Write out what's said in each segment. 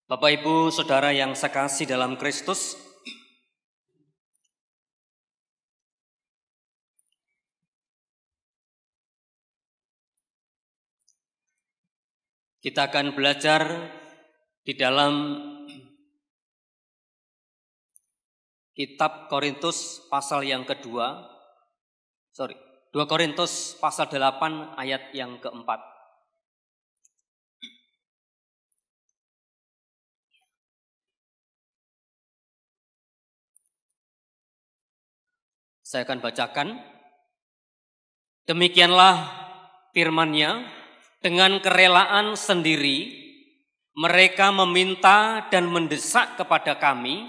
Bapak Ibu Saudara yang sekasih dalam Kristus, kita akan belajar di dalam kitab Korintus pasal yang kedua, 2 Korintus pasal 8 ayat yang keempat. Saya akan bacakan. Demikianlah firman-Nya, dengan kerelaan sendiri mereka meminta dan mendesak kepada kami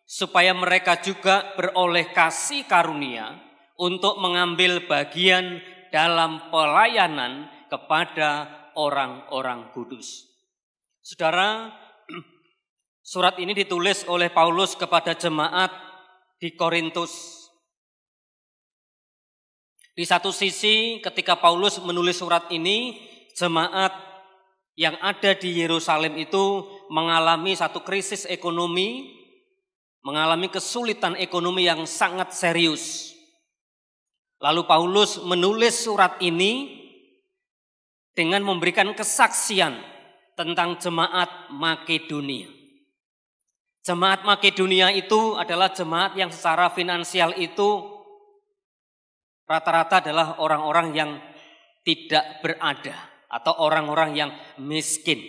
supaya mereka juga beroleh kasih karunia untuk mengambil bagian dalam pelayanan kepada orang-orang kudus. Saudara, surat ini ditulis oleh Paulus kepada jemaat di Korintus. Di satu sisi ketika Paulus menulis surat ini, jemaat yang ada di Yerusalem itu mengalami satu krisis ekonomi, mengalami kesulitan ekonomi yang sangat serius. Lalu Paulus menulis surat ini dengan memberikan kesaksian tentang jemaat Makedonia. Jemaat Makedonia itu adalah jemaat yang secara finansial itu rata-rata adalah orang-orang yang tidak berada atau orang-orang yang miskin.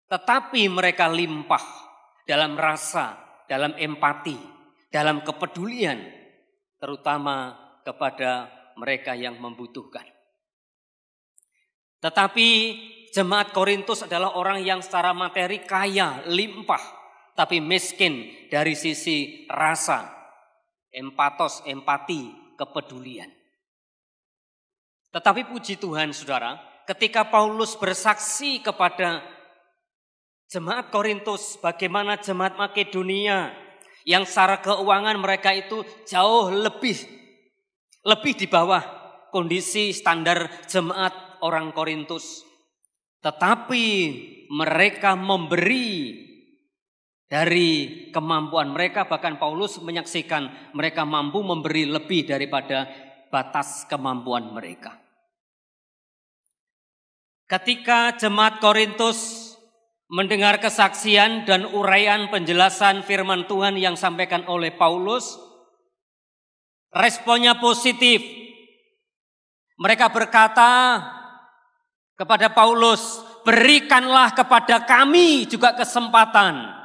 Tetapi mereka limpah dalam rasa, dalam empati, dalam kepedulian, terutama kepada mereka yang membutuhkan. Tetapi jemaat Korintus adalah orang yang secara materi kaya, limpah, tapi miskin dari sisi rasa, empatos, empati, kepedulian. Tetapi puji Tuhan saudara, ketika Paulus bersaksi kepada jemaat Korintus, bagaimana jemaat Makedonia yang secara keuangan mereka itu jauh lebih di bawah kondisi standar jemaat orang Korintus. Tetapi mereka memberi dari kemampuan mereka, bahkan Paulus menyaksikan mereka mampu memberi lebih daripada batas kemampuan mereka. Ketika jemaat Korintus mendengar kesaksian dan uraian penjelasan firman Tuhan yang disampaikan oleh Paulus, responnya positif. Mereka berkata kepada Paulus, berikanlah kepada kami juga kesempatan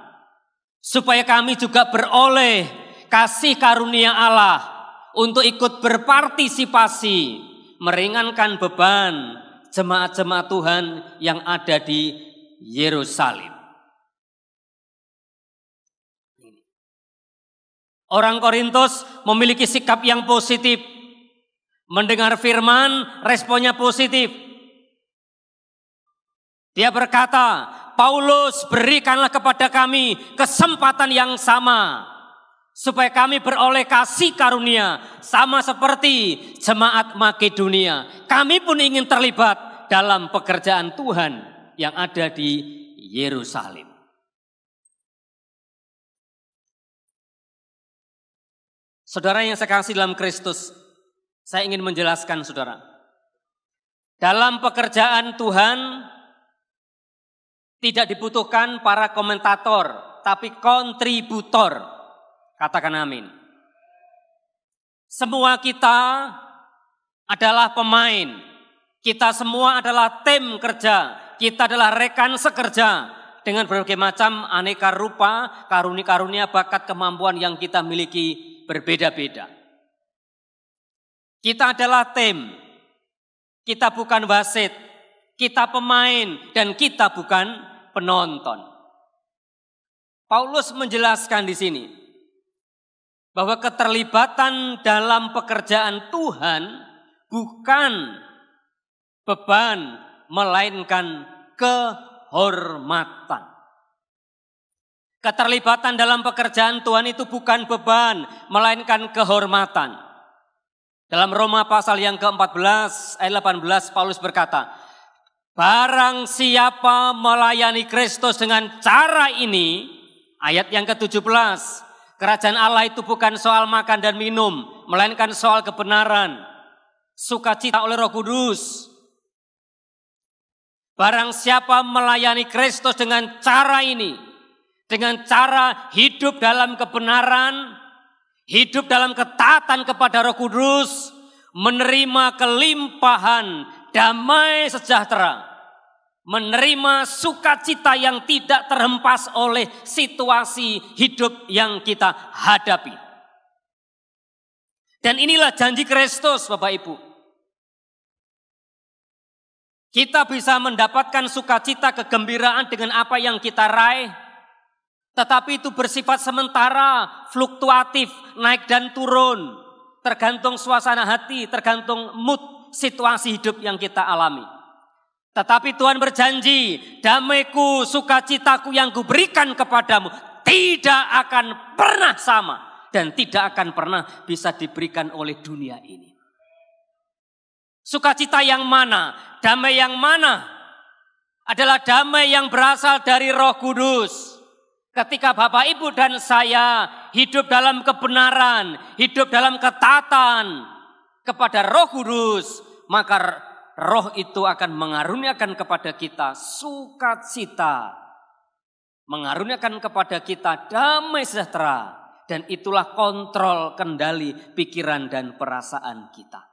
supaya kami juga beroleh kasih karunia Allah untuk ikut berpartisipasi meringankan beban jemaat-jemaat Tuhan yang ada di Yerusalem. Orang Korintus memiliki sikap yang positif. Mendengar firman, responnya positif. Dia berkata, Paulus, berikanlah kepada kami kesempatan yang sama supaya kami beroleh kasih karunia sama seperti jemaat Makedonia. Kami pun ingin terlibat dalam pekerjaan Tuhan yang ada di Yerusalem. Saudara yang saya kasih dalam Kristus, saya ingin menjelaskan saudara. Dalam pekerjaan Tuhan tidak dibutuhkan para komentator, tapi kontributor. Katakan amin. Semua kita adalah pemain. Kita semua adalah tim kerja. Kita adalah rekan sekerja dengan berbagai macam aneka rupa, karunia-karunia, bakat, kemampuan yang kita miliki berbeda-beda. Kita adalah tim. Kita bukan wasit. Kita pemain dan kita bukan penonton. Paulus menjelaskan di sini bahwa keterlibatan dalam pekerjaan Tuhan bukan beban, melainkan kehormatan. Keterlibatan dalam pekerjaan Tuhan itu bukan beban, melainkan kehormatan. Dalam Roma pasal yang ke-14 ayat 18 Paulus berkata, Barang siapa melayani Kristus dengan cara ini, ayat yang ke-17, kerajaan Allah itu bukan soal makan dan minum, melainkan soal kebenaran, sukacita oleh Roh Kudus. Barang siapa melayani Kristus dengan cara ini, dengan cara hidup dalam kebenaran, hidup dalam ketaatan kepada Roh Kudus, menerima kelimpahan damai sejahtera, menerima sukacita yang tidak terhempas oleh situasi hidup yang kita hadapi. Dan inilah janji Kristus, Bapak Ibu. Kita bisa mendapatkan sukacita, kegembiraan dengan apa yang kita raih, tetapi itu bersifat sementara, fluktuatif, naik dan turun, tergantung suasana hati, tergantung mood, situasi hidup yang kita alami. Tetapi Tuhan berjanji, damaiku, sukacitaku yang kuberikan kepadamu tidak akan pernah sama dan tidak akan pernah bisa diberikan oleh dunia ini. Sukacita yang mana? Damai yang mana? Adalah damai yang berasal dari Roh Kudus. Ketika Bapak, Ibu dan saya hidup dalam kebenaran, hidup dalam ketaatan kepada Roh Kudus, maka Roh itu akan mengaruniakan kepada kita sukacita, mengaruniakan kepada kita damai sejahtera, dan itulah kontrol kendali pikiran dan perasaan kita.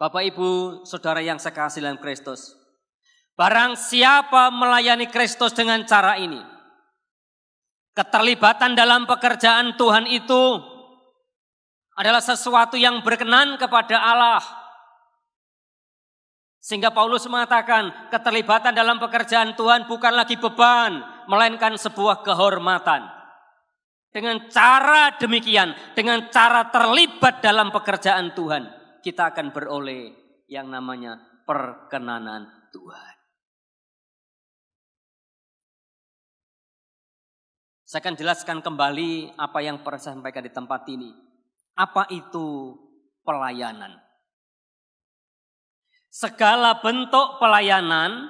Bapak, Ibu, Saudara yang saya kasih dalam Kristus, barang siapa melayani Kristus dengan cara ini, keterlibatan dalam pekerjaan Tuhan itu adalah sesuatu yang berkenan kepada Allah. Sehingga Paulus mengatakan keterlibatan dalam pekerjaan Tuhan bukan lagi beban, melainkan sebuah kehormatan. Dengan cara demikian, dengan cara terlibat dalam pekerjaan Tuhan, kita akan beroleh yang namanya perkenanan Tuhan. Saya akan jelaskan kembali apa yang pernah saya sampaikan di tempat ini. Apa itu pelayanan? Segala bentuk pelayanan,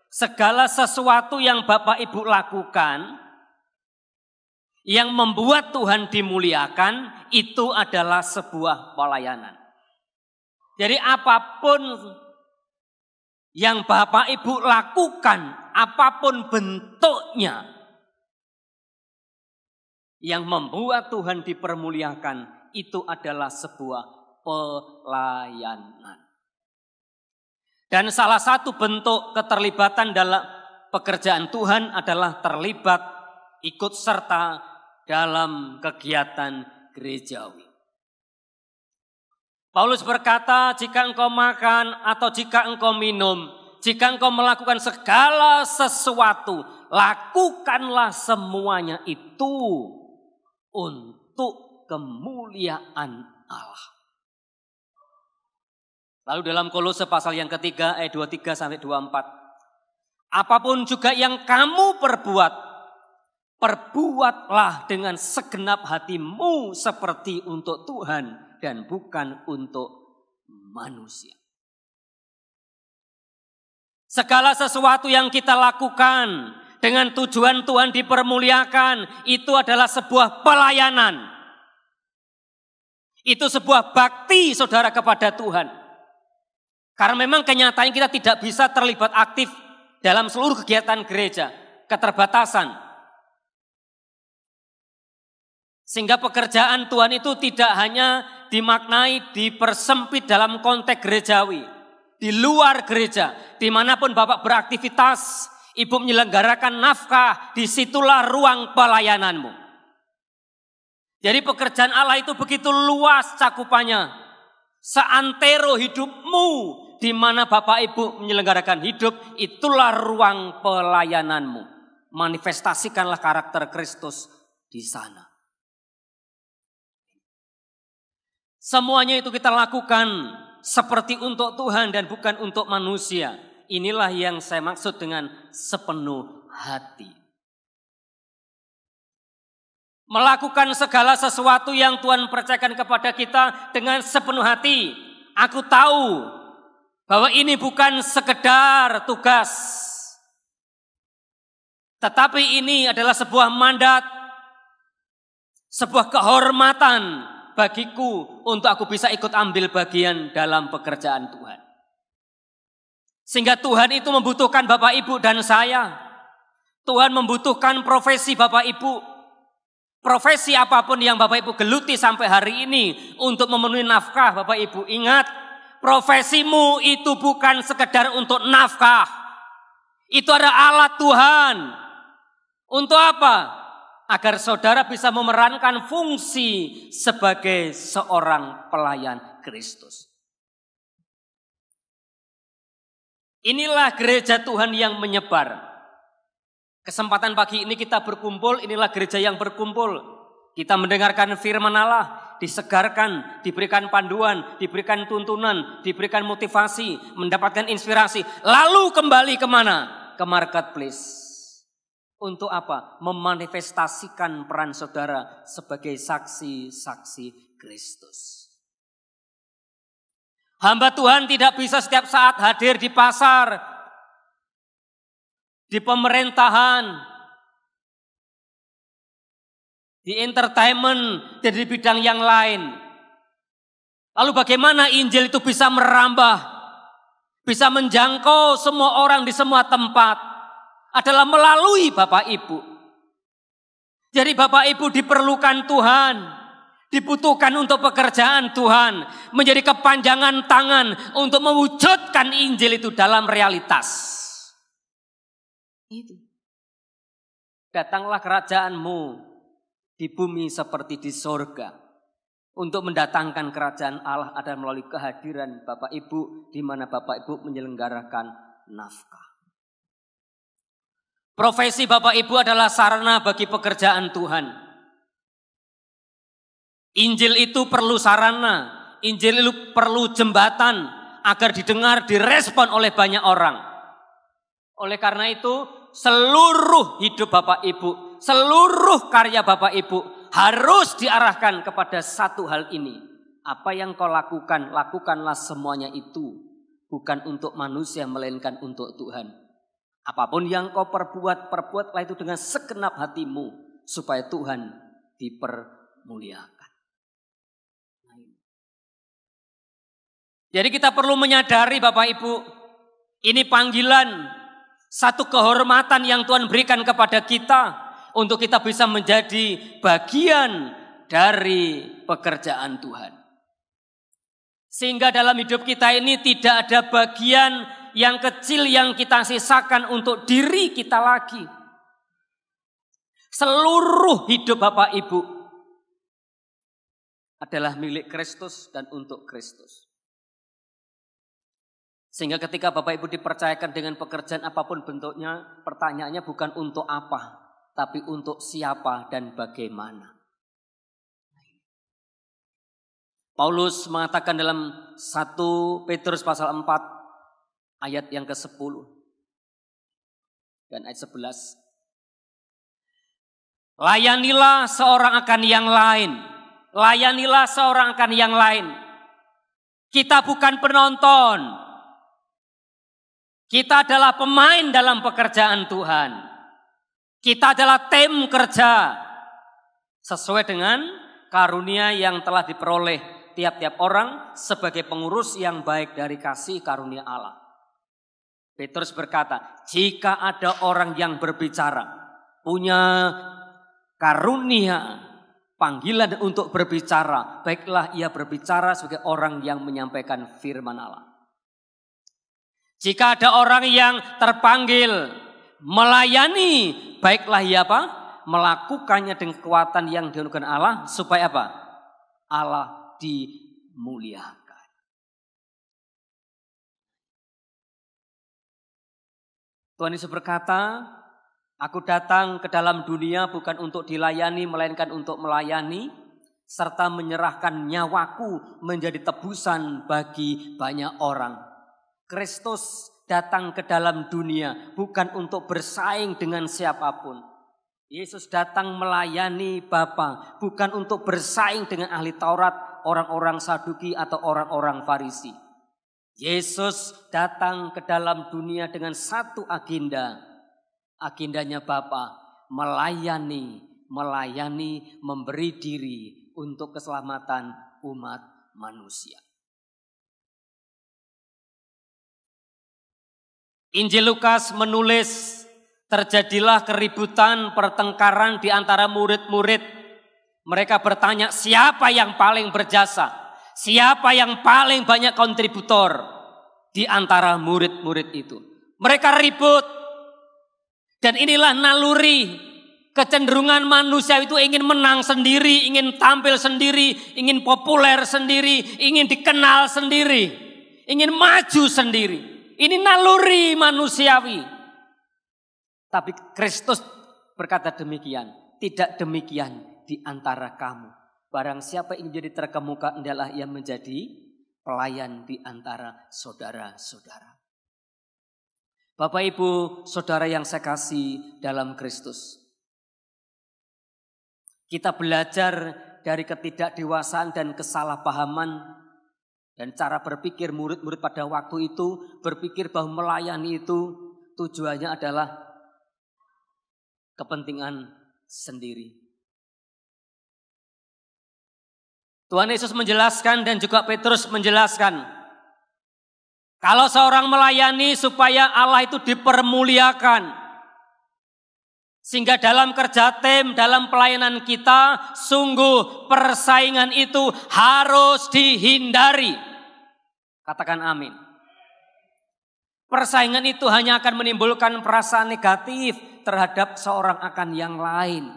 segala sesuatu yang Bapak Ibu lakukan, yang membuat Tuhan dimuliakan, itu adalah sebuah pelayanan. Jadi apapun yang Bapak Ibu lakukan, apapun bentuknya, yang membuat Tuhan dipermuliakan, itu adalah sebuah pelayanan. Dan salah satu bentuk keterlibatan dalam pekerjaan Tuhan adalah terlibat, ikut serta dalam kegiatan gerejawi. Paulus berkata, jika engkau makan atau jika engkau minum, jika engkau melakukan segala sesuatu, lakukanlah semuanya itu untuk kemuliaan Allah. Lalu dalam Kolose pasal yang ketiga ayat 23 sampai 24. Apapun juga yang kamu perbuatlah dengan segenap hatimu seperti untuk Tuhan dan bukan untuk manusia. Segala sesuatu yang kita lakukan dengan tujuan Tuhan dipermuliakan, itu adalah sebuah pelayanan. Itu sebuah bakti saudara kepada Tuhan. Karena memang kenyataannya kita tidak bisa terlibat aktif dalam seluruh kegiatan gereja, keterbatasan. Sehingga pekerjaan Tuhan itu tidak hanya dimaknai, dipersempit dalam konteks gerejawi. Di luar gereja, dimanapun Bapak beraktivitas, Ibu menyelenggarakan nafkah, disitulah ruang pelayananmu. Jadi pekerjaan Allah itu begitu luas cakupannya. Seantero hidupmu, di mana Bapak Ibu menyelenggarakan hidup, itulah ruang pelayananmu. Manifestasikanlah karakter Kristus di sana. Semuanya itu kita lakukan seperti untuk Tuhan dan bukan untuk manusia. Inilah yang saya maksud dengan sepenuh hati. Melakukan segala sesuatu yang Tuhan percayakan kepada kita dengan sepenuh hati. aku tahu bahwa ini bukan sekedar tugas, tetapi ini adalah sebuah mandat, sebuah kehormatan bagiku untuk aku bisa ikut ambil bagian dalam pekerjaan Tuhan. Sehingga Tuhan itu membutuhkan Bapak Ibu dan saya. Tuhan membutuhkan profesi Bapak Ibu. Profesi apapun yang Bapak Ibu geluti sampai hari ini untuk memenuhi nafkah Bapak Ibu. Ingat, profesimu itu bukan sekedar untuk nafkah. Itu adalah alat Tuhan. Untuk apa? Agar saudara bisa memerankan fungsi sebagai seorang pelayan Kristus. Inilah gereja Tuhan yang menyebar. Kesempatan pagi ini kita berkumpul, inilah gereja yang berkumpul. Kita mendengarkan firman Allah, disegarkan, diberikan panduan, diberikan tuntunan, diberikan motivasi, mendapatkan inspirasi. Lalu kembali kemana? Ke marketplace. Untuk apa? Memanifestasikan peran saudara sebagai saksi-saksi Kristus. Hamba Tuhan tidak bisa setiap saat hadir di pasar, di pemerintahan, di entertainment, dan di bidang yang lain. Lalu bagaimana Injil itu bisa merambah, bisa menjangkau semua orang di semua tempat? Adalah melalui Bapak Ibu. Jadi Bapak Ibu diperlukan Tuhan, dibutuhkan untuk pekerjaan Tuhan, menjadi kepanjangan tangan untuk mewujudkan Injil itu dalam realitas. Itu. Datanglah kerajaanmu di bumi seperti di sorga. Untuk mendatangkan kerajaan Allah adalah melalui kehadiran Bapak Ibu, di mana Bapak Ibu menyelenggarakan nafkah. Profesi Bapak Ibu adalah sarana bagi pekerjaan Tuhan. Injil itu perlu sarana, Injil itu perlu jembatan agar didengar, direspon oleh banyak orang. Oleh karena itu, seluruh hidup Bapak Ibu, seluruh karya Bapak Ibu harus diarahkan kepada satu hal ini. Apa yang kau lakukan, lakukanlah semuanya itu. Bukan untuk manusia, melainkan untuk Tuhan. Apapun yang kau perbuat, perbuatlah itu dengan segenap hatimu, supaya Tuhan dipermuliakan. Jadi kita perlu menyadari Bapak Ibu, ini panggilan, satu kehormatan yang Tuhan berikan kepada kita untuk kita bisa menjadi bagian dari pekerjaan Tuhan. Sehingga dalam hidup kita ini tidak ada bagian yang kecil yang kita sisakan untuk diri kita lagi. Seluruh hidup Bapak Ibu adalah milik Kristus dan untuk Kristus. Sehingga ketika Bapak Ibu dipercayakan dengan pekerjaan apapun bentuknya, pertanyaannya bukan untuk apa, tapi untuk siapa dan bagaimana. Paulus mengatakan dalam 1 Petrus pasal 4 ayat yang ke-10 dan ayat 11. Layanilah seorang akan yang lain. Layanilah seorang akan yang lain. Kita bukan penonton. Kita adalah pemain dalam pekerjaan Tuhan. Kita adalah tim kerja sesuai dengan karunia yang telah diperoleh tiap-tiap orang sebagai pengurus yang baik dari kasih karunia Allah. Petrus berkata, jika ada orang yang berbicara, punya karunia, panggilan untuk berbicara, baiklah ia berbicara sebagai orang yang menyampaikan firman Allah. Jika ada orang yang terpanggil melayani, baiklah ia apa? Melakukannya dengan kekuatan yang dianugerahkan Allah supaya apa? Allah dimuliakan. Tuhan Yesus berkata, aku datang ke dalam dunia bukan untuk dilayani, melainkan untuk melayani, serta menyerahkan nyawaku menjadi tebusan bagi banyak orang. Kristus datang ke dalam dunia bukan untuk bersaing dengan siapapun. Yesus datang melayani Bapa bukan untuk bersaing dengan ahli Taurat, orang-orang Saduki atau orang-orang Farisi. Yesus datang ke dalam dunia dengan satu agenda. Agendanya Bapa, melayani, memberi diri untuk keselamatan umat manusia. Injil Lukas menulis, terjadilah keributan, pertengkaran di antara murid-murid. Mereka bertanya, siapa yang paling berjasa? Siapa yang paling banyak kontributor di antara murid-murid itu? Mereka ribut. Dan inilah naluri, kecenderungan manusia itu ingin menang sendiri, ingin tampil sendiri, ingin populer sendiri, ingin dikenal sendiri, ingin maju sendiri. Ini naluri manusiawi. Tapi Kristus berkata demikian, tidak demikian di antara kamu. Barang siapa yang menjadi terkemuka adalah yang menjadi pelayan di antara saudara-saudara. Bapak Ibu, saudara yang saya kasih dalam Kristus. Kita belajar dari ketidakdewasaan dan kesalahpahaman dan cara berpikir murid-murid pada waktu itu, berpikir bahwa melayani itu tujuannya adalah kepentingan sendiri. Tuhan Yesus menjelaskan dan juga Petrus menjelaskan, kalau seorang melayani supaya Allah itu dipermuliakan. Sehingga dalam kerja tim, dalam pelayanan kita, sungguh persaingan itu harus dihindari. Katakan amin. Persaingan itu hanya akan menimbulkan perasaan negatif terhadap seorang akan yang lain.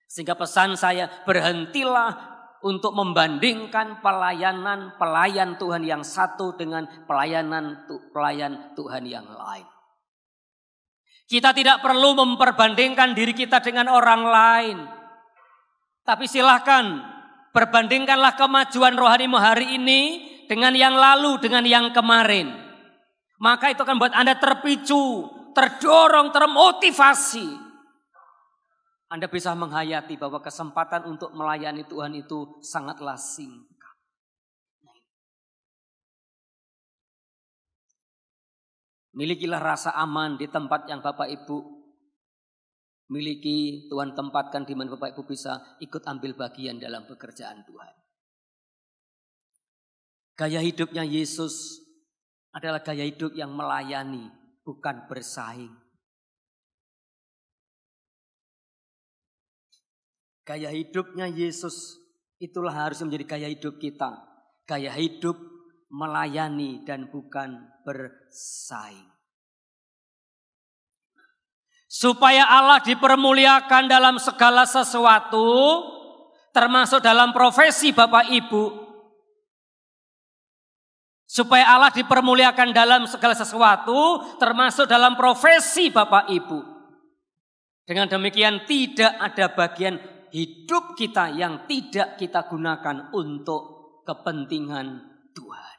Sehingga pesan saya, berhentilah untuk membandingkan pelayan Tuhan yang satu dengan pelayan Tuhan yang lain. Kita tidak perlu memperbandingkan diri kita dengan orang lain. Tapi silahkan berbandingkanlah kemajuan rohanimu hari ini dengan yang lalu, dengan yang kemarin. Maka itu akan membuat Anda terpicu, terdorong, termotivasi. Anda bisa menghayati bahwa kesempatan untuk melayani Tuhan itu sangatlah singkat. Milikilah rasa aman di tempat yang Bapak Ibu miliki. Tuhan tempatkan di mana Bapak Ibu bisa ikut ambil bagian dalam pekerjaan Tuhan. Gaya hidupnya Yesus adalah gaya hidup yang melayani, bukan bersaing. Gaya hidupnya Yesus itulah harus menjadi gaya hidup kita. Gaya hidup melayani dan bukan bersaing. Supaya Allah dipermuliakan dalam segala sesuatu, termasuk dalam profesi Bapak Ibu. Supaya Allah dipermuliakan dalam segala sesuatu, termasuk dalam profesi Bapak Ibu. Dengan demikian tidak ada bagian hidup kita yang tidak kita gunakan untuk kepentingan Tuhan.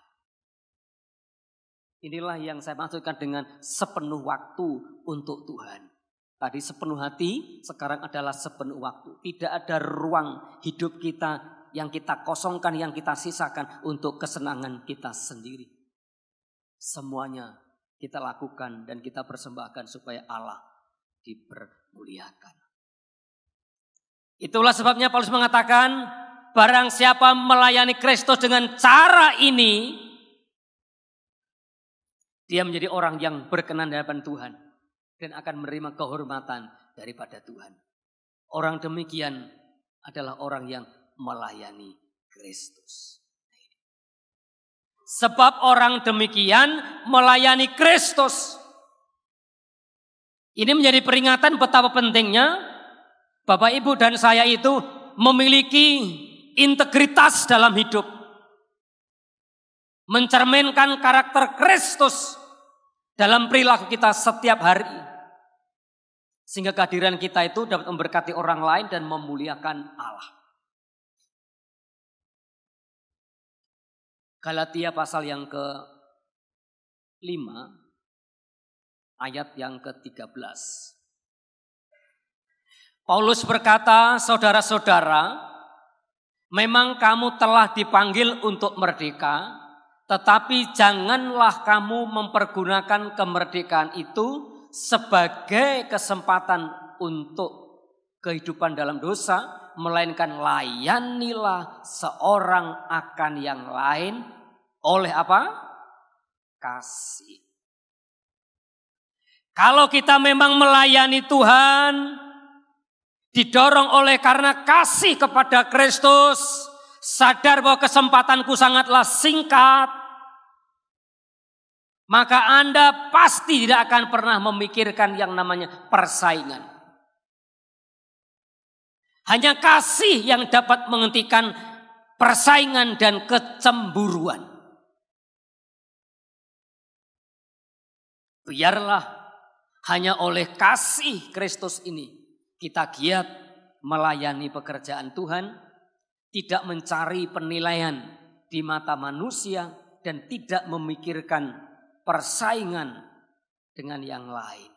Inilah yang saya maksudkan dengan sepenuh waktu untuk Tuhan. Tadi sepenuh hati, sekarang adalah sepenuh waktu. Tidak ada ruang hidup kita yang kita kosongkan, yang kita sisakan untuk kesenangan kita sendiri. Semuanya kita lakukan dan kita persembahkan supaya Allah dipermuliakan. Itulah sebabnya Paulus mengatakan, barang siapa melayani Kristus dengan cara ini, dia menjadi orang yang berkenan di hadapan Tuhan dan akan menerima kehormatan daripada Tuhan. Orang demikian adalah orang yang melayani Kristus. Sebab orang demikian melayani Kristus. Ini menjadi peringatan betapa pentingnya Bapak Ibu dan saya itu memiliki integritas dalam hidup. Mencerminkan karakter Kristus dalam perilaku kita setiap hari. Sehingga kehadiran kita itu dapat memberkati orang lain dan memuliakan Allah. Galatia pasal yang ke-5 ayat yang ke-13. Paulus berkata, saudara-saudara, Memang kamu telah dipanggil untuk merdeka, tetapi janganlah kamu mempergunakan kemerdekaan itu sebagai kesempatan untuk kehidupan dalam dosa, melainkan layanilah seorang akan yang lain oleh apa? Kasih. Kalau kita memang melayani Tuhan, didorong oleh karena kasih kepada Kristus, sadar bahwa kesempatanku sangatlah singkat, maka Anda pasti tidak akan pernah memikirkan yang namanya persaingan. Hanya kasih yang dapat menghentikan persaingan dan kecemburuan. Biarlah hanya oleh kasih Kristus ini kita giat melayani pekerjaan Tuhan, tidak mencari penilaian di mata manusia dan tidak memikirkan persaingan dengan yang lain.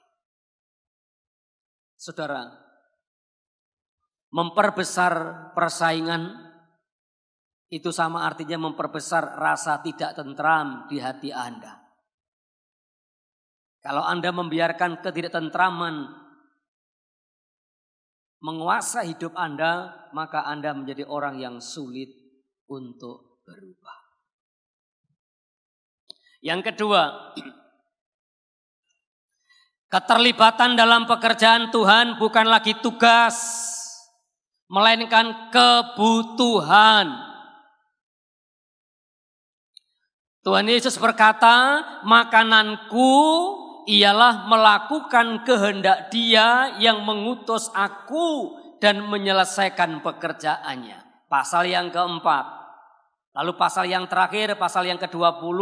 Saudara, memperbesar persaingan itu sama artinya memperbesar rasa tidak tentram di hati Anda. Kalau Anda membiarkan ketidaktentraman menguasai hidup Anda, maka Anda menjadi orang yang sulit untuk berubah. Yang kedua, keterlibatan dalam pekerjaan Tuhan bukan lagi tugas, melainkan kebutuhan. Tuhan Yesus berkata, makananku ialah melakukan kehendak Dia yang mengutus aku dan menyelesaikan pekerjaannya. Pasal yang keempat. Lalu pasal yang terakhir, pasal yang ke-20,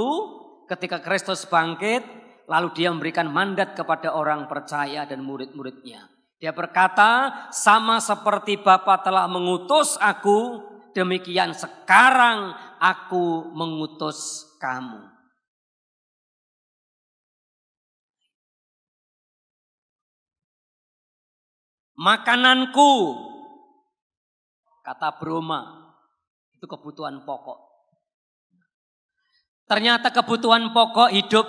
ketika Kristus bangkit, lalu Dia memberikan mandat kepada orang percaya dan murid-muridnya. Dia berkata, sama seperti Bapa telah mengutus aku, demikian sekarang aku mengutus kamu. Makananku, kata Broma, itu kebutuhan pokok. Ternyata kebutuhan pokok hidup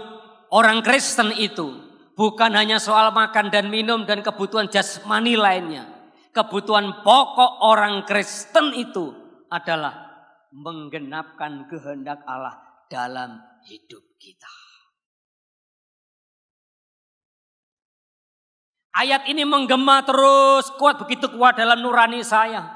orang Kristen itu bukan hanya soal makan dan minum dan kebutuhan jasmani lainnya. Kebutuhan pokok orang Kristen itu adalah menggenapkan kehendak Allah dalam hidup kita. Ayat ini menggema terus kuat, begitu kuat dalam nurani saya.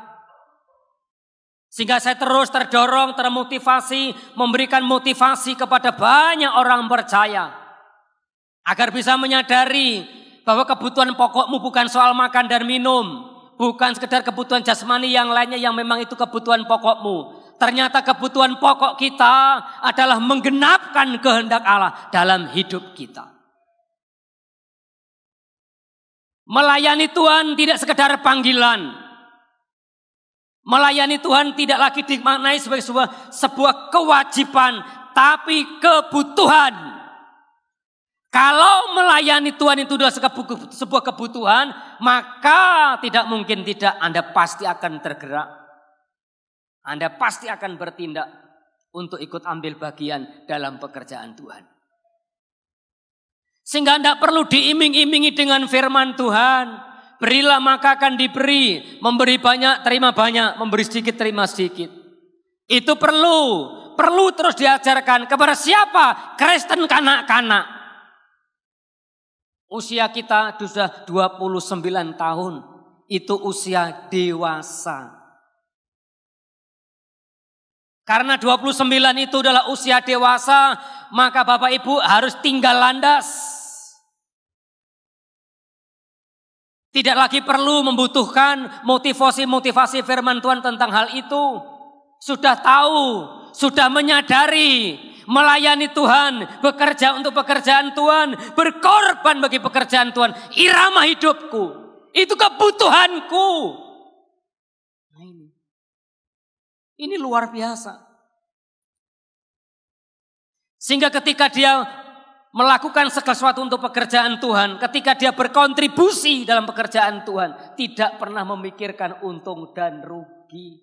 Sehingga saya terus terdorong, termotivasi, memberikan motivasi kepada banyak orang percaya. Agar bisa menyadari bahwa kebutuhan pokokmu bukan soal makan dan minum. Bukan sekedar kebutuhan jasmani yang lainnya yang memang itu kebutuhan pokokmu. Ternyata kebutuhan pokok kita adalah menggenapkan kehendak Allah dalam hidup kita. Melayani Tuhan tidak sekedar panggilan. Melayani Tuhan tidak lagi dimaknai sebagai sebuah kewajiban, tapi kebutuhan. Kalau melayani Tuhan itu adalah sebuah kebutuhan, maka tidak mungkin tidak, Anda pasti akan tergerak. Anda pasti akan bertindak untuk ikut ambil bagian dalam pekerjaan Tuhan. Sehingga Anda perlu diiming-imingi dengan firman Tuhan. Berilah maka akan diberi, memberi banyak terima banyak, memberi sedikit terima sedikit. Itu perlu terus diajarkan kepada siapa? Kristen kanak-kanak. Usia kita sudah 29 tahun, itu usia dewasa. Karena 29 itu adalah usia dewasa, maka Bapak Ibu harus tinggal landas. Tidak lagi perlu membutuhkan motivasi firman Tuhan tentang hal itu. Sudah tahu, sudah menyadari, melayani Tuhan, bekerja untuk pekerjaan Tuhan, berkorban bagi pekerjaan Tuhan. Irama hidupku, itu kebutuhanku. Nah ini luar biasa. Sehingga ketika dia melakukan segala sesuatu untuk pekerjaan Tuhan, ketika dia berkontribusi dalam pekerjaan Tuhan, tidak pernah memikirkan untung dan rugi.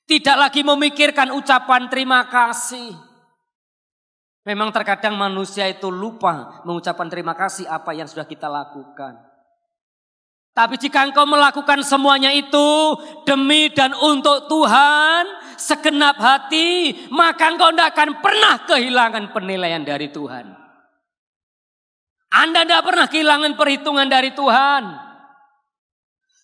Tidak lagi memikirkan ucapan terima kasih. Memang terkadang manusia itu lupa mengucapkan terima kasih apa yang sudah kita lakukan. Tapi jika engkau melakukan semuanya itu demi dan untuk Tuhan segenap hati, maka engkau tidak akan pernah kehilangan penilaian dari Tuhan. Anda tidak pernah kehilangan perhitungan dari Tuhan.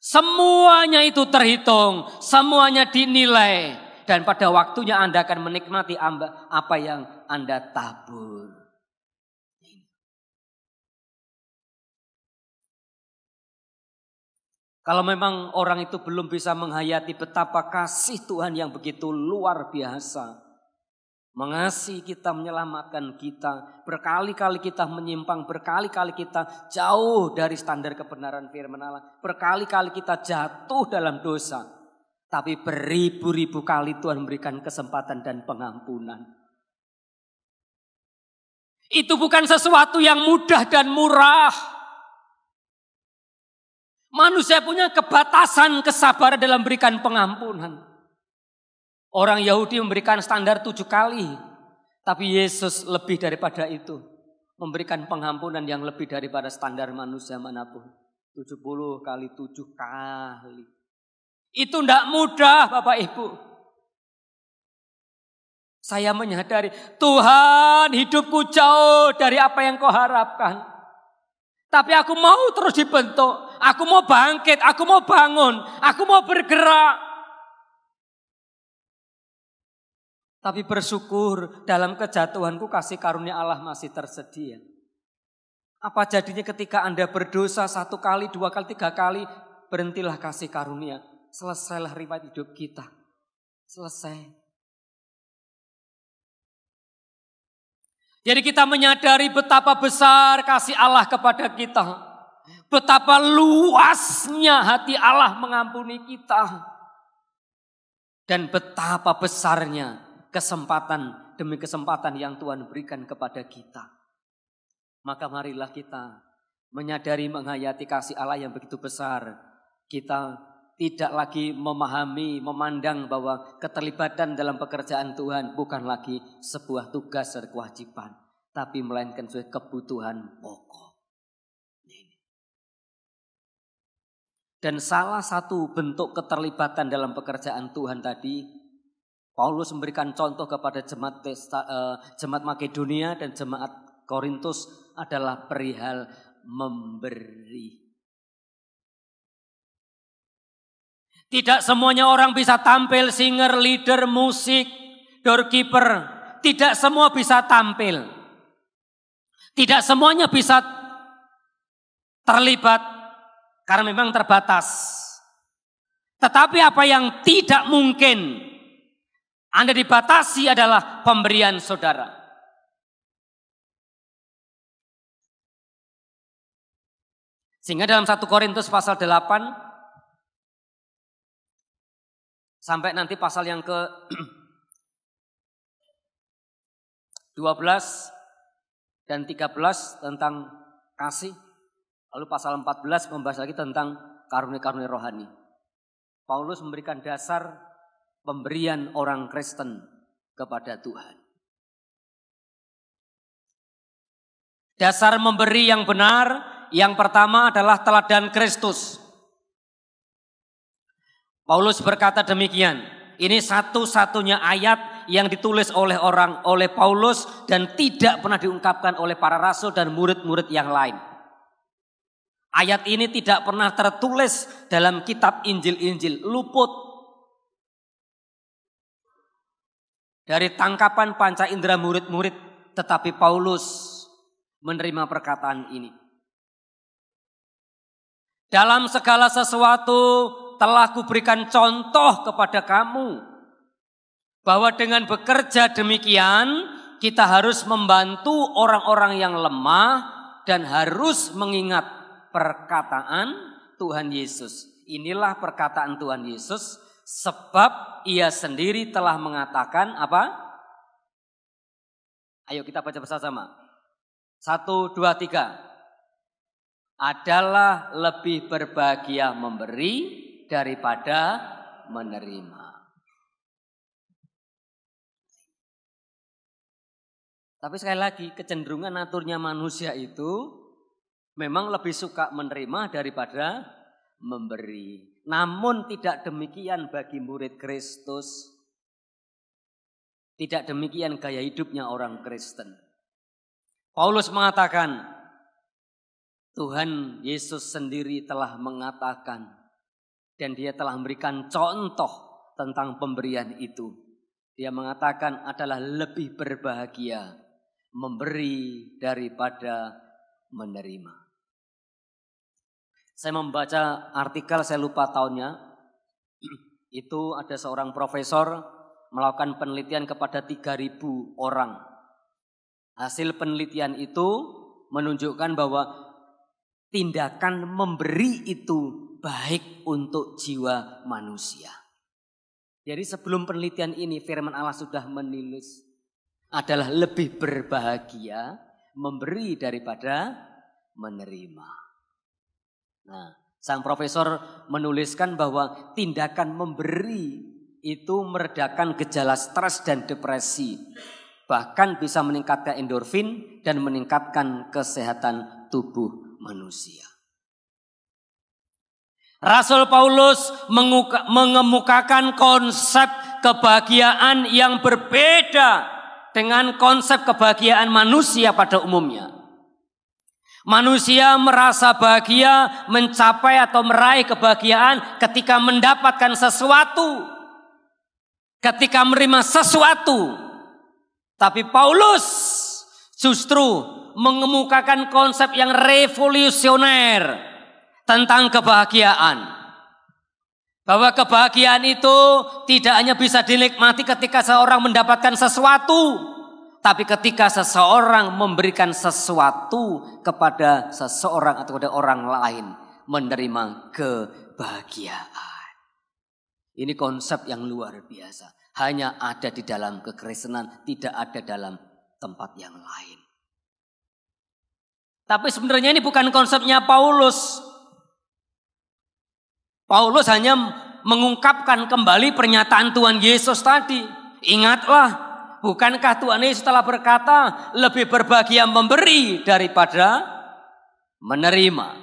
Semuanya itu terhitung, semuanya dinilai. Dan pada waktunya Anda akan menikmati apa yang Anda tabur. Kalau memang orang itu belum bisa menghayati betapa kasih Tuhan yang begitu luar biasa. Mengasihi kita, menyelamatkan kita. Berkali-kali kita menyimpang, berkali-kali kita jauh dari standar kebenaran firman Allah. Berkali-kali kita jatuh dalam dosa. Tapi beribu-ribu kali Tuhan memberikan kesempatan dan pengampunan. Itu bukan sesuatu yang mudah dan murah. Manusia punya kebatasan kesabaran dalam memberikan pengampunan. Orang Yahudi memberikan standar 7 kali. Tapi Yesus lebih daripada itu. Memberikan pengampunan yang lebih daripada standar manusia manapun. 70 kali 7 kali. Itu tidak mudah Bapak Ibu. Saya menyadari Tuhan, hidupku jauh dari apa yang kau harapkan. Tapi aku mau terus dibentuk. Aku mau bangkit, aku mau bangun, aku mau bergerak. Tapi bersyukur dalam kejatuhanku kasih karunia Allah masih tersedia. Apa jadinya ketika Anda berdosa 1 kali, 2 kali, 3 kali, berhentilah kasih karunia. Selesailah riwayat hidup kita. Selesai. Jadi kita menyadari betapa besar kasih Allah kepada kita. Betapa luasnya hati Allah mengampuni kita. Dan betapa besarnya kesempatan demi kesempatan yang Tuhan berikan kepada kita. Maka marilah kita menyadari menghayati kasih Allah yang begitu besar. Kita tidak lagi memahami, memandang bahwa keterlibatan dalam pekerjaan Tuhan bukan lagi sebuah tugas dan kewajiban. Tapi melainkan sebuah kebutuhan pokok. Dan salah satu bentuk keterlibatan dalam pekerjaan Tuhan tadi, Paulus memberikan contoh kepada jemaat Makedonia dan jemaat Korintus adalah perihal memberi. Tidak semuanya orang bisa tampil, singer, leader, musik, doorkeeper. Tidak semua bisa tampil. Tidak semuanya bisa terlibat karena memang terbatas. Tetapi apa yang tidak mungkin Anda dibatasi adalah pemberian saudara. Sehingga dalam 1 Korintus pasal 8 sampai nanti pasal yang ke 12 dan 13 tentang kasih. Lalu pasal 14 membahas lagi tentang karunia-karunia rohani. Paulus memberikan dasar pemberian orang Kristen kepada Tuhan. Dasar memberi yang benar, yang pertama adalah teladan Kristus. Paulus berkata demikian, ini satu-satunya ayat yang ditulis oleh Paulus dan tidak pernah diungkapkan oleh para rasul dan murid-murid yang lain. Ayat ini tidak pernah tertulis dalam kitab Injil-Injil, luput dari tangkapan panca indera murid-murid, tetapi Paulus menerima perkataan ini. Dalam segala sesuatu telah kuberikan contoh kepada kamu bahwa dengan bekerja demikian kita harus membantu orang-orang yang lemah dan harus mengingat perkataan Tuhan Yesus. Inilah perkataan Tuhan Yesus sebab ia sendiri telah mengatakan apa? Ayo kita baca bersama-sama. 1, 2, 3. Adalah lebih berbahagia memberi daripada menerima. Tapi sekali lagi kecenderungan naturnya manusia itu memang lebih suka menerima daripada memberi. Namun tidak demikian bagi murid Kristus. Tidak demikian gaya hidupnya orang Kristen. Paulus mengatakan, Tuhan Yesus sendiri telah mengatakan dan dia telah memberikan contoh tentang pemberian itu. Dia mengatakan adalah lebih berbahagia memberi daripada menerima. Saya membaca artikel, saya lupa tahunnya. Itu ada seorang profesor melakukan penelitian kepada 3.000 orang. Hasil penelitian itu menunjukkan bahwa tindakan memberi itu baik untuk jiwa manusia. Jadi sebelum penelitian ini firman Allah sudah menulis adalah lebih berbahagia memberi daripada menerima. Nah, sang profesor menuliskan bahwa tindakan memberi itu meredakan gejala stres dan depresi. Bahkan bisa meningkatkan endorfin dan meningkatkan kesehatan tubuh manusia. Rasul Paulus mengemukakan konsep kebahagiaan yang berbeda dengan konsep kebahagiaan manusia pada umumnya. Manusia merasa bahagia, mencapai atau meraih kebahagiaan ketika mendapatkan sesuatu, ketika menerima sesuatu. Tapi Paulus justru mengemukakan konsep yang revolusioner tentang kebahagiaan. Bahwa kebahagiaan itu tidak hanya bisa dinikmati ketika seorang mendapatkan sesuatu, tapi ketika seseorang memberikan sesuatu kepada seseorang atau kepada orang lain, menerima kebahagiaan. Ini konsep yang luar biasa. Hanya ada di dalam kekristenan, tidak ada dalam tempat yang lain. Tapi sebenarnya ini bukan konsepnya Paulus. Paulus hanya mengungkapkan kembali pernyataan Tuhan Yesus tadi. Ingatlah, bukankah Tuhan Yesus telah berkata lebih berbahagia memberi daripada menerima.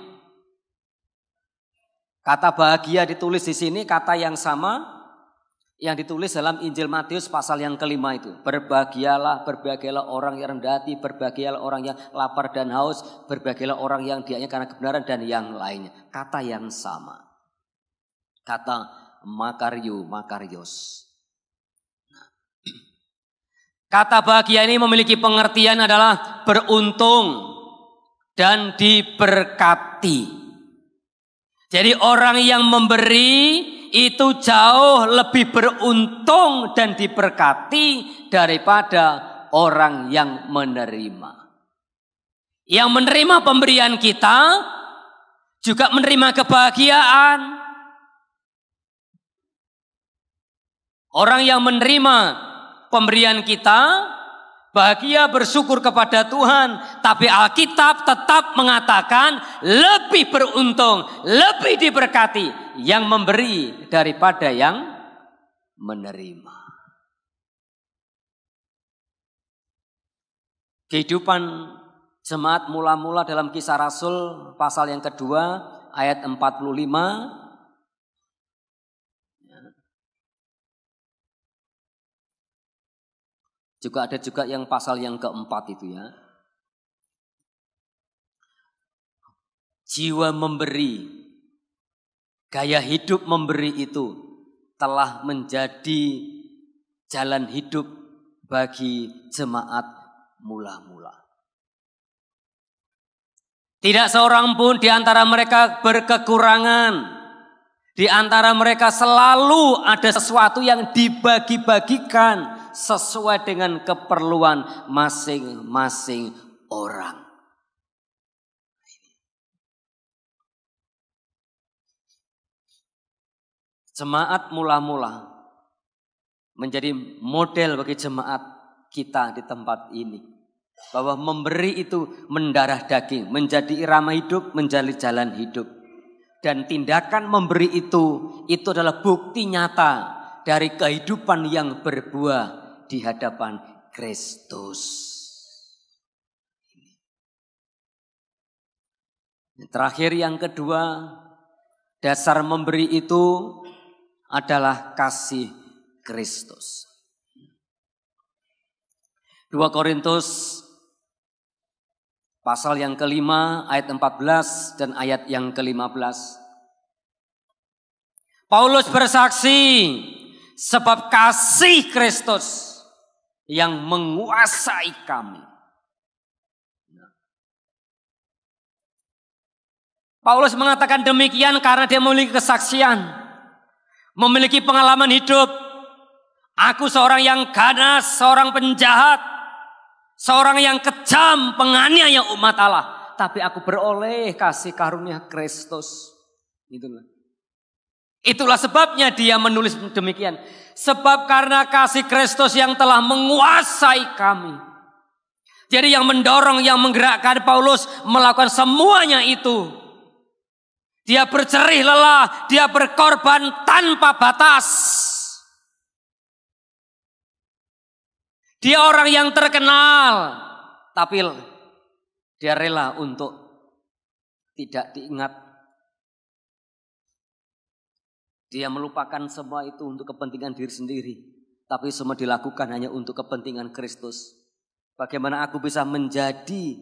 Kata bahagia ditulis di sini, kata yang sama yang ditulis dalam Injil Matius pasal yang kelima itu. Berbahagialah, berbahagialah orang yang rendah hati, berbahagialah orang yang lapar dan haus, berbahagialah orang yang dianiaya karena kebenaran dan yang lainnya. Kata yang sama. Kata makarios. Kata bahagia ini memiliki pengertian adalah beruntung dan diberkati. Jadi orang yang memberi itu jauh lebih beruntung dan diberkati daripada orang yang menerima. Yang menerima pemberian kita juga menerima kebahagiaan. Orang yang menerima pemberian kita bahagia, bersyukur kepada Tuhan. Tapi Alkitab tetap mengatakan lebih beruntung, lebih diberkati yang memberi daripada yang menerima. Kehidupan jemaat mula-mula dalam Kisah Rasul pasal yang kedua ayat 45. Juga ada juga yang pasal yang keempat itu ya. Jiwa memberi, gaya hidup memberi itu telah menjadi jalan hidup bagi jemaat mula-mula. Tidak seorang pun di antara mereka berkekurangan. Di antara mereka selalu ada sesuatu yang dibagi-bagikan sesuai dengan keperluan masing-masing orang. Jemaat mula-mula menjadi model bagi jemaat kita di tempat ini. Bahwa memberi itu mendarah daging, menjadi irama hidup, menjadi jalan hidup. Dan tindakan memberi itu adalah bukti nyata dari kehidupan yang berbuah di hadapan Kristus. Terakhir yang kedua, dasar memberi itu adalah kasih Kristus. 2 Korintus pasal yang kelima ayat 14 dan ayat yang ke-15. Paulus bersaksi, sebab kasih Kristus yang menguasai kami. Paulus mengatakan demikian karena dia memiliki kesaksian, memiliki pengalaman hidup. Aku seorang yang ganas, seorang penjahat, seorang yang kejam, penganiaya umat Allah. Tapi aku beroleh kasih karunia Kristus. Itulah sebabnya dia menulis demikian. Sebab karena kasih Kristus yang telah menguasai kami. Jadi yang mendorong, yang menggerakkan Paulus melakukan semuanya itu. Dia berjerih lelah, dia berkorban tanpa batas. Dia orang yang terkenal, tapi dia rela untuk tidak diingat. Dia melupakan semua itu untuk kepentingan diri sendiri. Tapi semua dilakukan hanya untuk kepentingan Kristus. Bagaimana aku bisa menjadi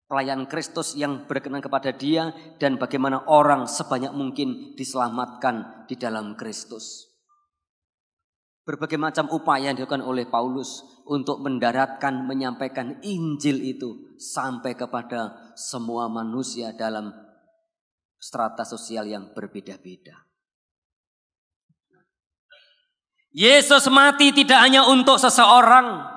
pelayan Kristus yang berkenan kepada Dia. Dan bagaimana orang sebanyak mungkin diselamatkan di dalam Kristus. Berbagai macam upaya yang dilakukan oleh Paulus untuk mendaratkan, menyampaikan Injil itu sampai kepada semua manusia dalam strata sosial yang berbeda-beda. Yesus mati tidak hanya untuk seseorang.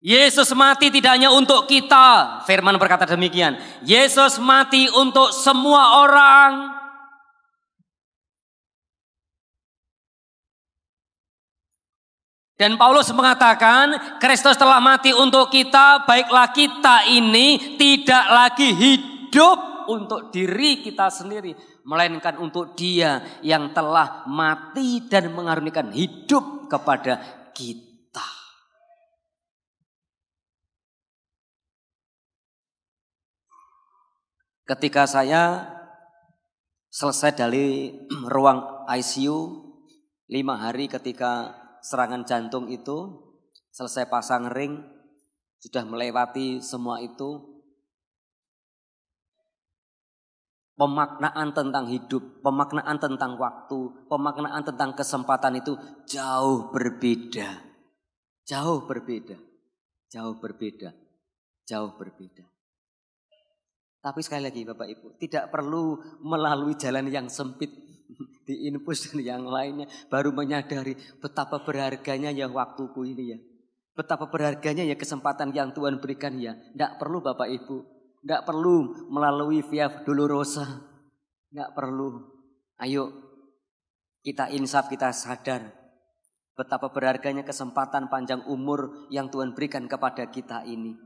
Yesus mati tidak hanya untuk kita. Firman berkata demikian. Yesus mati untuk semua orang. Dan Paulus mengatakan Kristus telah mati untuk kita. Baiklah kita ini tidak lagi hidup untuk diri kita sendiri, melainkan untuk Dia yang telah mati dan mengaruniakan hidup kepada kita. Ketika saya selesai dari ruang ICU 5 hari ketika serangan jantung itu, selesai pasang ring, sudah melewati semua itu, pemaknaan tentang hidup, pemaknaan tentang waktu, pemaknaan tentang kesempatan itu jauh berbeda. Jauh berbeda. Jauh berbeda. Jauh berbeda. Tapi sekali lagi Bapak Ibu, tidak perlu melalui jalan yang sempit di infus dan yang lainnya baru menyadari betapa berharganya ya waktuku ini ya. Betapa berharganya ya kesempatan yang Tuhan berikan ya. Tidak perlu Bapak Ibu. Tidak perlu melalui via dolorosa. Tidak perlu. Ayo kita insaf, kita sadar betapa berharganya kesempatan panjang umur yang Tuhan berikan kepada kita ini.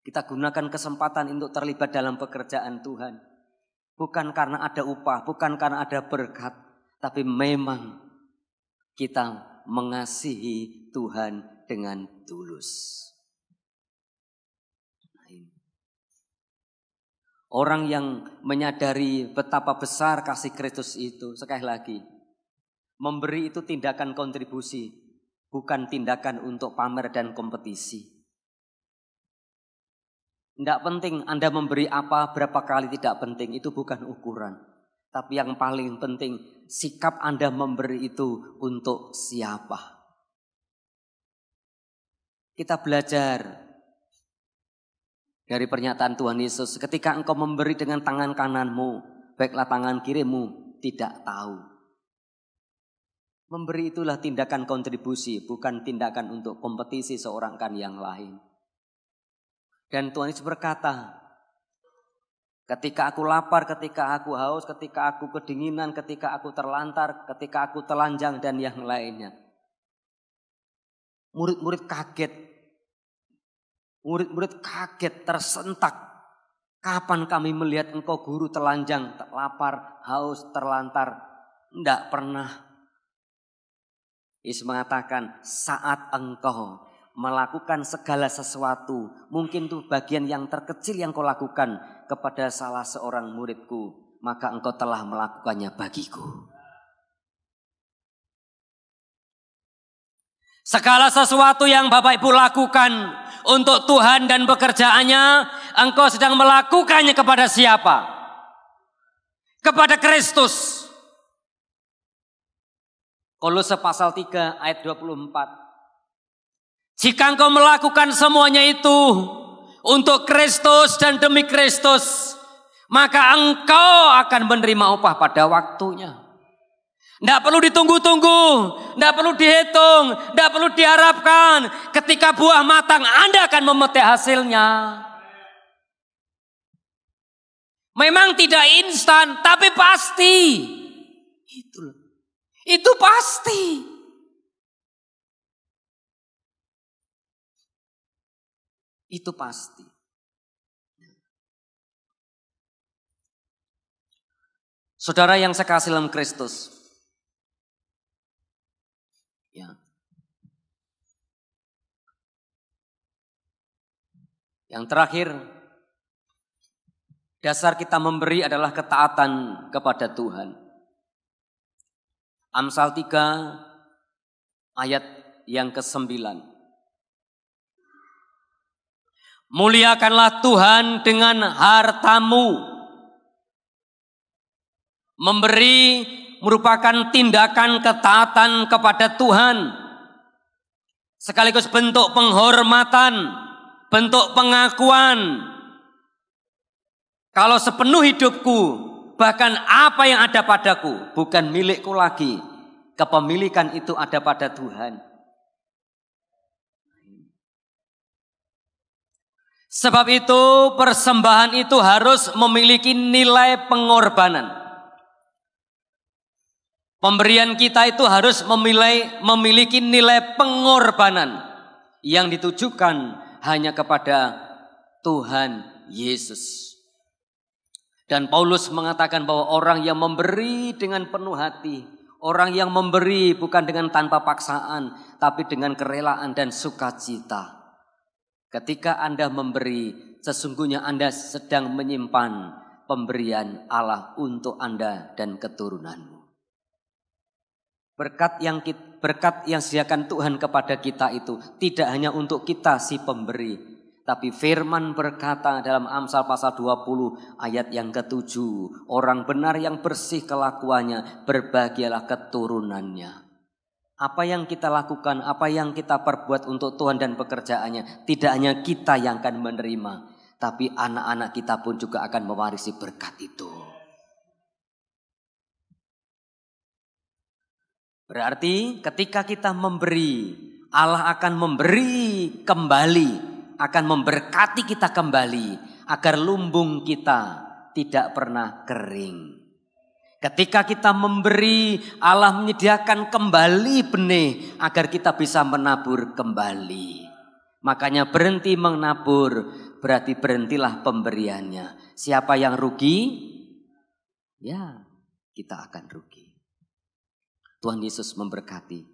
Kita gunakan kesempatan untuk terlibat dalam pekerjaan Tuhan. Bukan karena ada upah, bukan karena ada berkat. Tapi memang kita mengasihi Tuhan dengan tulus. Orang yang menyadari betapa besar kasih Kristus itu, sekali lagi, memberi itu tindakan kontribusi, bukan tindakan untuk pamer dan kompetisi. Tidak penting Anda memberi apa, berapa kali, tidak penting, itu bukan ukuran. Tapi yang paling penting, sikap Anda memberi itu untuk siapa. Kita belajar dari pernyataan Tuhan Yesus, ketika engkau memberi dengan tangan kananmu, baiklah tangan kirimu tidak tahu. Memberi itulah tindakan kontribusi, bukan tindakan untuk kompetisi seorang kan yang lain. Dan Tuhan Yesus berkata, ketika aku lapar, ketika aku haus, ketika aku kedinginan, ketika aku terlantar, ketika aku telanjang dan yang lainnya. Murid-murid kaget. Murid-murid kaget, tersentak. Kapan kami melihat engkau guru telanjang, lapar, haus, terlantar? Tidak pernah. Yesus mengatakan saat engkau melakukan segala sesuatu, mungkin tuh bagian yang terkecil yang kau lakukan kepada salah seorang muridku, maka engkau telah melakukannya bagiku. Segala sesuatu yang Bapak Ibu lakukan untuk Tuhan dan pekerjaannya, engkau sedang melakukannya kepada siapa? Kepada Kristus. Kolose pasal 3 ayat 24. Jika engkau melakukan semuanya itu untuk Kristus dan demi Kristus, maka engkau akan menerima upah pada waktunya. Tidak perlu ditunggu-tunggu, tidak perlu dihitung, tidak perlu diharapkan. Ketika buah matang, Anda akan memetik hasilnya. Memang tidak instan, tapi pasti. Itu pasti. Itu pasti. Saudara yang sekasih dalam Kristus. Ya. Yang terakhir, dasar kita memberi adalah ketaatan kepada Tuhan. Amsal 3 ayat yang ke-9. Muliakanlah Tuhan dengan hartamu. Memberi merupakan tindakan ketaatan kepada Tuhan. Sekaligus bentuk penghormatan, bentuk pengakuan. Kalau sepenuh hidupku, bahkan apa yang ada padaku, bukan milikku lagi. Kepemilikan itu ada pada Tuhan. Sebab itu persembahan itu harus memiliki nilai pengorbanan. Pemberian kita itu harus memiliki nilai pengorbanan yang ditujukan hanya kepada Tuhan Yesus. Dan Paulus mengatakan bahwa orang yang memberi dengan penuh hati, orang yang memberi bukan dengan tanpa paksaan, tapi dengan kerelaan dan sukacita. Ketika Anda memberi, sesungguhnya Anda sedang menyimpan pemberian Allah untuk Anda dan keturunanmu. Berkat yang disediakan Tuhan kepada kita itu tidak hanya untuk kita si pemberi, tapi firman berkata dalam Amsal pasal 20 ayat yang ke-7, orang benar yang bersih kelakuannya, berbahagialah keturunannya. Apa yang kita lakukan, apa yang kita perbuat untuk Tuhan dan pekerjaannya, tidak hanya kita yang akan menerima, tapi anak-anak kita pun juga akan mewarisi berkat itu. Berarti ketika kita memberi, Allah akan memberi kembali, akan memberkati kita kembali, agar lumbung kita tidak pernah kering. Ketika kita memberi, Allah menyediakan kembali benih agar kita bisa menabur kembali. Makanya berhenti menabur, berarti berhentilah pemberiannya. Siapa yang rugi? Ya, kita akan rugi. Tuhan Yesus memberkati.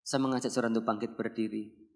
Saya mengajak saudara untuk bangkit berdiri.